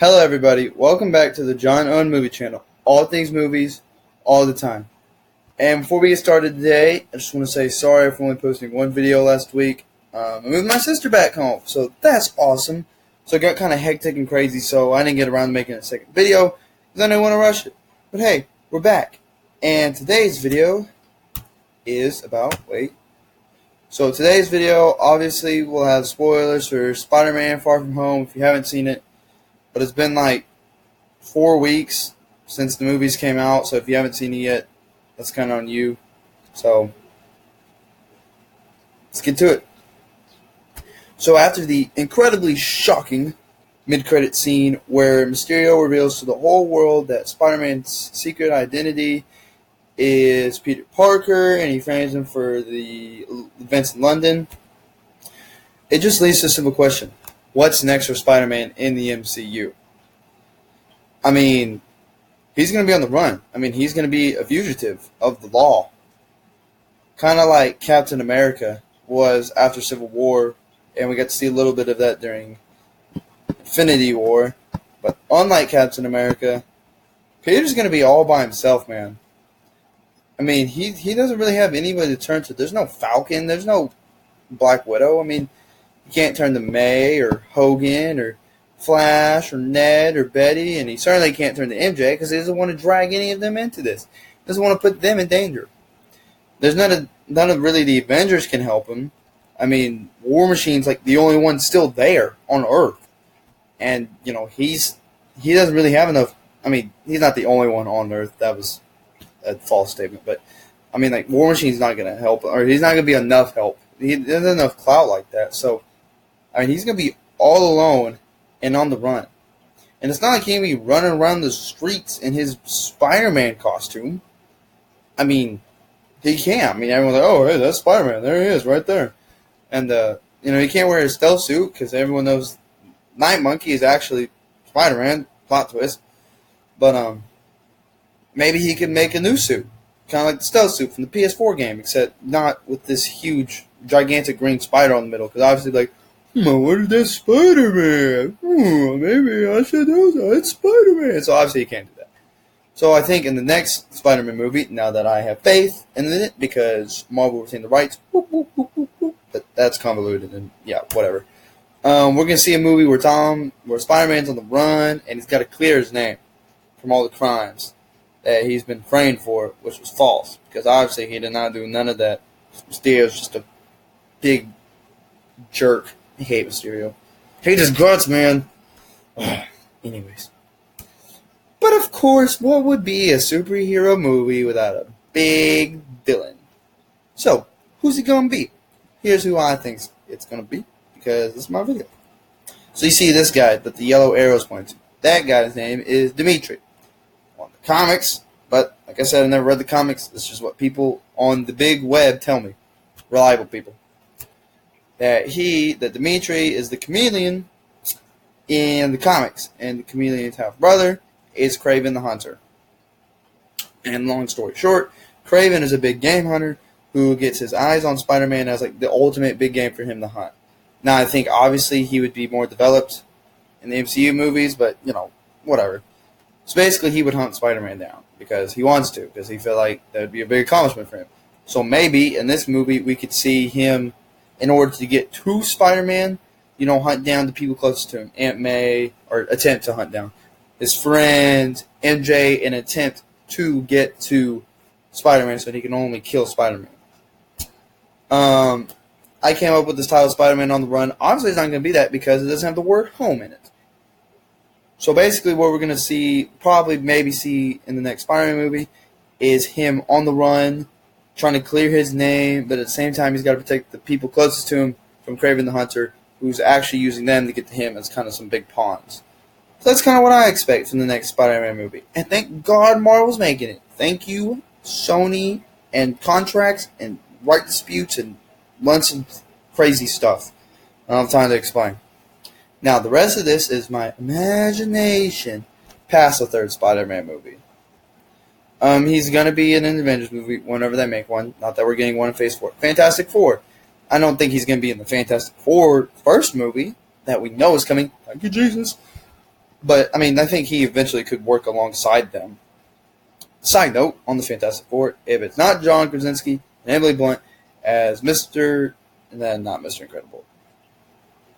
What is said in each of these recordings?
Hello, everybody. Welcome back to the John Owen Movie Channel. All things movies, all the time. And before we get started today, I just want to say sorry for only posting one video last week. I moved my sister back home, so that's awesome. So it got kind of hectic and crazy, so I didn't get around to making a second video because I didn't want to rush it. But hey, we're back. And today's video is about, So today's video, obviously, will have spoilers for Spider-Man Far From Home if you haven't seen it. But it's been like 4 weeks since the movies came out, so if you haven't seen it yet, that's kind of on you. So, let's get to it. So after the incredibly shocking mid-credit scene where Mysterio reveals to the whole world that Spider-Man's secret identity is Peter Parker, and he frames him for the events in London, it just leads to a simple question. What's next for Spider-Man in the MCU? I mean, he's going to be on the run. I mean, he's going to be a fugitive of the law. Kind of like Captain America was after Civil War, and we got to see a little bit of that during Infinity War. But unlike Captain America, Peter's going to be all by himself, man. I mean, he doesn't really have anybody to turn to. There's no Falcon. There's no Black Widow. I mean, you can't turn to May or Hogan or Flash or Ned or Betty, and he certainly can't turn to MJ because he doesn't want to drag any of them into this. He doesn't want to put them in danger. There's none of really the Avengers can help him. I mean, War Machine's like the only one still there on Earth, and you know he doesn't really have enough. I mean, he's not the only one on Earth. That was a false statement, but I mean, like War Machine's not going to help, or he's not going to be enough help. He doesn't have enough clout like that, so. I mean, he's going to be all alone and on the run. And it's not like he's going to be running around the streets in his Spider-Man costume. I mean, he can't. I mean, everyone's like, oh, hey, that's Spider-Man. There he is, right there. And, he can't wear his stealth suit because everyone knows Night Monkey is actually Spider-Man. Plot twist. But, maybe he could make a new suit. Kind of like the stealth suit from the PS4 game, except not with this huge, gigantic green spider on the middle. Because obviously, like, what is that Spider-Man? Maybe I should know that. It's Spider-Man. So obviously you can't do that. So I think in the next Spider-Man movie, now that I have faith in it, because Marvel retained the rights, but that's convoluted and yeah, whatever. We're going to see a movie where Spider-Man's on the run and he's got to clear his name from all the crimes that he's been framed for, which was false. Because obviously he did not do none of that. Mysterio's just a big jerk. I hate Mysterio. Hate his guts, man. Anyways. But of course, what would be a superhero movie without a big villain? So, who's it going to be? Here's who I think it's going to be, because this is my video. So you see this guy that the yellow arrow's pointing to. That guy's name is Dimitri. On the comics, but like I said, I never read the comics. This is just what people on the big web tell me. Reliable people. That Dimitri is the Chameleon in the comics, and the Chameleon's half-brother is Kraven the Hunter. And long story short, Kraven is a big game hunter who gets his eyes on Spider-Man as like the ultimate big game for him to hunt. Now, I think obviously he would be more developed in the MCU movies, but, whatever. So basically he would hunt Spider-Man down because he wants to, because he felt like that would be a big accomplishment for him. So maybe in this movie we could see him, in order to get to Spider-Man, hunt down the people closest to him. Aunt May, or attempt to hunt down his friend, MJ, and attempt to get to Spider-Man so that he can only kill Spider-Man. I came up with this title, Spider-Man on the Run. Obviously, it's not going to be that because it doesn't have the word home in it. So basically what we're going to see, maybe see in the next Spider-Man movie, is him on the run, trying to clear his name, but at the same time he's got to protect the people closest to him from Kraven the Hunter, who's actually using them to get to him as kind of some big pawns. So that's kind of what I expect from the next Spider-Man movie. And thank God Marvel's making it. Thank you, Sony, and contracts, and right disputes, and months of crazy stuff. I don't have time to explain. Now, the rest of this is my imagination past the third Spider-Man movie. He's going to be in an Avengers movie whenever they make one. Not that we're getting one in Phase 4. Fantastic Four. I don't think he's going to be in the Fantastic Four first movie that we know is coming. Thank you, Jesus. But, I mean, I think he eventually could work alongside them. Side note on the Fantastic Four, if it's not John Krasinski and Emily Blunt as Mr. and then not Mr. Incredible,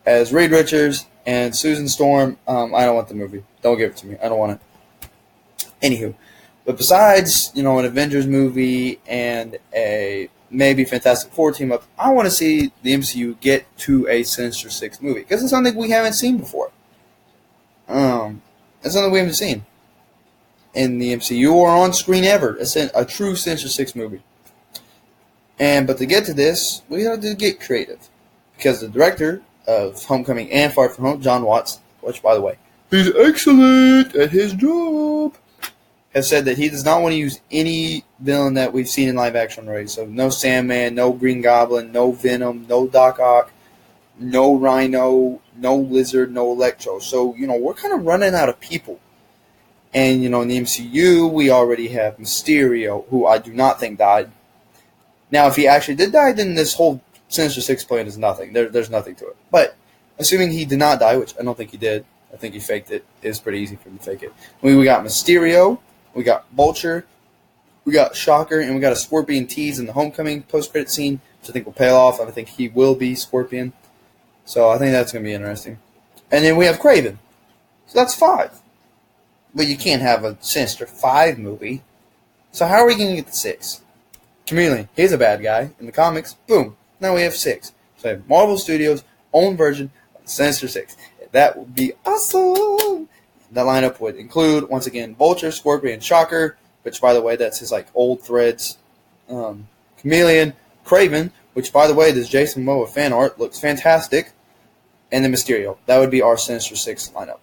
as Reed Richards and Susan Storm, I don't want the movie. Don't give it to me. I don't want it. Anywho, but besides, an Avengers movie and a maybe Fantastic Four team up, I want to see the MCU get to a Sinister Six movie because it's something we haven't seen before. It's something we haven't seen in the MCU or on screen ever. It's a true Sinister Six movie. But to get to this, we have to get creative because the director of Homecoming and Far From Home, John Watts, which, by the way, he's excellent at his job, has said that he does not want to use any villain that we've seen in live action already. So no Sandman, no Green Goblin, no Venom, no Doc Ock, no Rhino, no Lizard, no Electro. So, we're kind of running out of people. And, in the MCU, we already have Mysterio, who I do not think died. Now, if he actually did die, then this whole Sinister Six plan is nothing. There's nothing to it. But assuming he did not die, which I don't think he did, I think he faked it. It's pretty easy for him to fake it. We got Mysterio, we got Vulture, we got Shocker, and we got a Scorpion tease in the Homecoming post-credit scene, which I think will pay off. I think he will be Scorpion. So I think that's going to be interesting. And then we have Kraven. So that's 5. But you can't have a Sinister 5 movie. So how are we going to get the 6? Chameleon, he's a bad guy. In the comics, boom. Now we have 6. So we have Marvel Studios' own version of the Sinister Six. That would be awesome. That lineup would include, once again, Vulture, Scorpion, Shocker, which, by the way, that's his old threads. Chameleon, Kraven, which, by the way, this Jason Momoa fan art looks fantastic. And then Mysterio. That would be our Sinister Six lineup.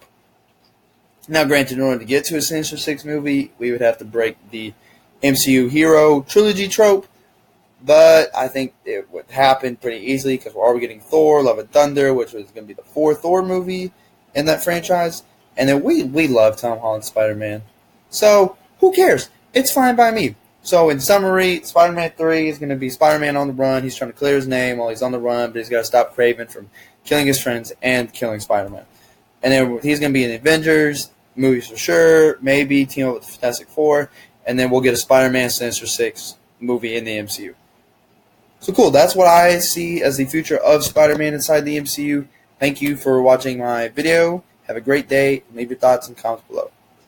Now, granted, in order to get to a Sinister Six movie, we would have to break the MCU hero trilogy trope, but I think it would happen pretty easily because we're already getting Thor, Love and Thunder, which was going to be the 4th Thor movie in that franchise, and then we love Tom Holland's Spider-Man. So, who cares? It's fine by me. So, in summary, Spider-Man 3 is going to be Spider-Man on the run. He's trying to clear his name while he's on the run, but he's got to stop Kraven from killing his friends and killing Spider-Man. And then he's going to be in the Avengers movies for sure, maybe team up with the Fantastic Four, and then we'll get a Spider-Man Sinister Six movie in the MCU. So cool, that's what I see as the future of Spider-Man inside the MCU. Thank you for watching my video. Have a great day. Leave your thoughts and comments below.